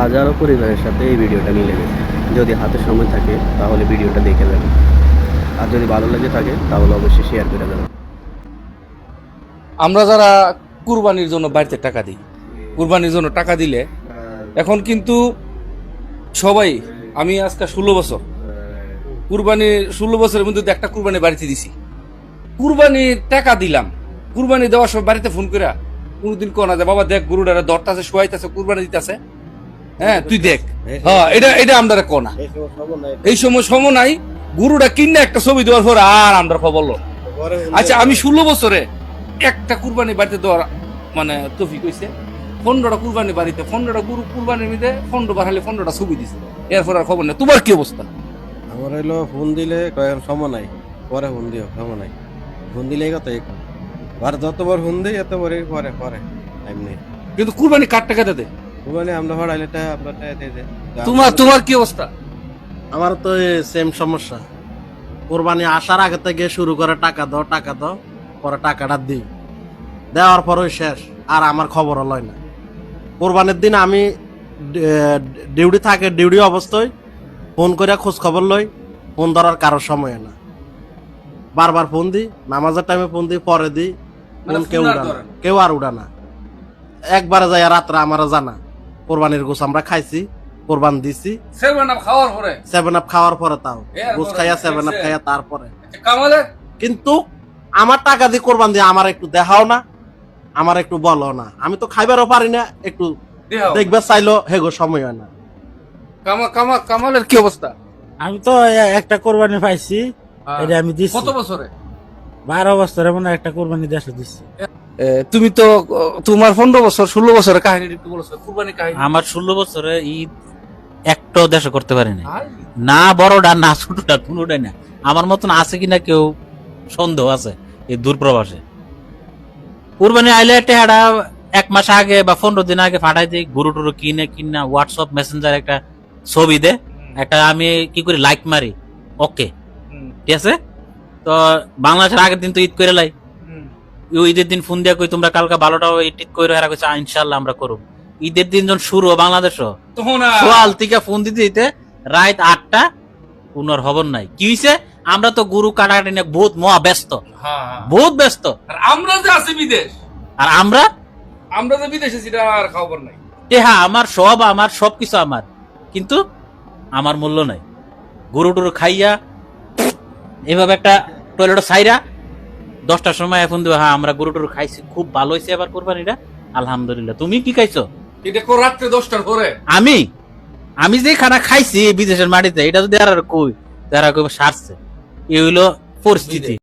হাজারো পরিবারের সাথে এই ভিডিওটা মিলে গেছে। যদি হাতে সময় থাকে তাহলে ভিডিওটা দেখে যাবেন, আর যদি ভালো লেগে থাকে তাহলে অবশ্যই শেয়ার করে দেবেন। আমরা যারা কুরবানির জন্য বাড়িতে টাকা দিই, কুরবানির জন্য টাকা দিলে এখন কিন্তু সবাই, আমি আজকে 16 বছর কুরবানি, 16 বছরের মধ্যে একটা কুরবানি বাড়িতে দিছি। কুরবানির টাকা দিলাম, কুরবানি দেওয়ার সময় বাড়িতে ফোন করে কোনদিন কোনা যায় বাবা দেখ গরুটারে দরটাছে শোয়াইতেছে কুরবানি দিতেছে, হ্যাঁ তুই দেখ, হ্যাঁ এটা আমরা কোনা এই সময় সময় নাই। গরুটা কিনে একটা ছবি দেওয়ার পর আর আমরা খবর লো। আচ্ছা আমি 16 বছরে একটা কুরবানি বাড়িতে দেওয়ার মানে তৌফিক হইছে। 15টা কুরবানি বাড়িতে, 15টা গরু কুরবানির মধ্যে 15 বার হলে 15টা ছবি দিছে, এরপর আর খবর নেই। তোমার কি অবস্থা? আমার হইলো ফোন দিলে কয়েক সময় নাই, পরে ফোন দিও সময় নাই, ফোন দিলে কত আর যতবার ফোন দিই এতবারই পরে পরে টাইম নেই। কিন্তু কুরবানি কার টাকা দেয়? মানে আমরা হড়াইলে আমরা দিয়ে দেয়। তোমার কি অবস্থা? আমার তো সেম সমস্যা। কোরবানি আসার আগে থেকে শুরু করে টাকা দাও পরে টাকাটা দিই, দেওয়ার পরই শেষ, আর আমার খবর লয় না। কোরবানির দিন আমি ডিউটি থাকে, ডিউটি অবস্থায় ফোন করে খোঁজ খবর লই, ফোন ধরার কারোর সময় না। বারবার ফোন দিই, নামাজের টাইমে ফোন দিই, পরে দিই, ফোন কেউ আর উড়া না। একবারে যাই রাত্রে আমার জানা কোরবানির গোস আমরা খাইছি, কোরবান দিছি, 7 আপ খাওয়ার পরে 7 আপ খাওয়ার পরে তাও গোস খাইয়া 7 আপ খাইয়া তারপরে। কামালে কিন্তু আমার টাকা দিয়ে কোরবান দিয়ে আমার একটু দেখাও না, আমার একটু বলো না। আমি তো খাইবারও পারি না, একটু দেখবে চাইলো হেগো সময় হয় না। কামালের কি অবস্থা? আমি তো একটা কোরবানি পাইছি, এটা আমি দিচ্ছি। কত বছরে? 12 বছরে মনে হয় একটা কোরবানি দেশে দিচ্ছি। তুমি তো তোমার 15 বছর 16 বছরের কাহিনী একটু বলছো, কুরবানি কাহিনী। আমার 16 বছরে ঈদ একটাও দেশে করতে পারিনি, না বড়টা না ছোটটা কোনোটাই না। আমার মতন আছে কিনা কেউ সন্দেহ আছে এই দূরপ্রবাসে। কুরবানি আইলে টেহারা 1 মাস আগে বা 15 দিন আগে ফাটাই দিই, গরু টুরু কিনা হোয়াটসঅ্যাপ মেসেঞ্জার একটা ছবি দে, একটা আমি কি করি লাইক মারি, ওকে ঠিক আছে। তো বাংলাদেশের আগের দিন তো ঈদ করে লাই, ঈদের দিন ফোন দিয়া কই তোমরা কালকে 12টা ঈদ করে হেরা কইছে ইনশাআল্লাহ আমরা করব। ঈদের দিন যখন শুরু বাংলাদেশও সোয়াল থেকে ফোন দিতে দিতে রাত 8টা, পুনর খবর নাই। কি হইছে? আমরা তো গরু কাটাকাটি নিয়ে বহুত মহা ব্যস্ত, বহুত ব্যস্ত। আর আমরা যে আছি বিদেশ, আর আমরা যে বিদেশে সেটা আর খবর নাই। হ্যাঁ আমার সবকিছু আমার, কিন্তু আমার মূল্য নাই। গরু টুরু খাইয়া এভাবে একটা টয়লেট সাইরা 10টার সময় এখন দেবো, হ্যাঁ আমরা গরু টুরু খাইছি, খুব ভালো হয়েছে এবার কোরবানিটা আলহামদুলিল্লাহ। তুমি কি খাইছো? এটা রাত্রে 10টার পরে আমি যে খানা খাইছি বিদেশের মাটিতে, এটা যদি আর কই তারা কই সারছে। এই হইলো পরিস্থিতি।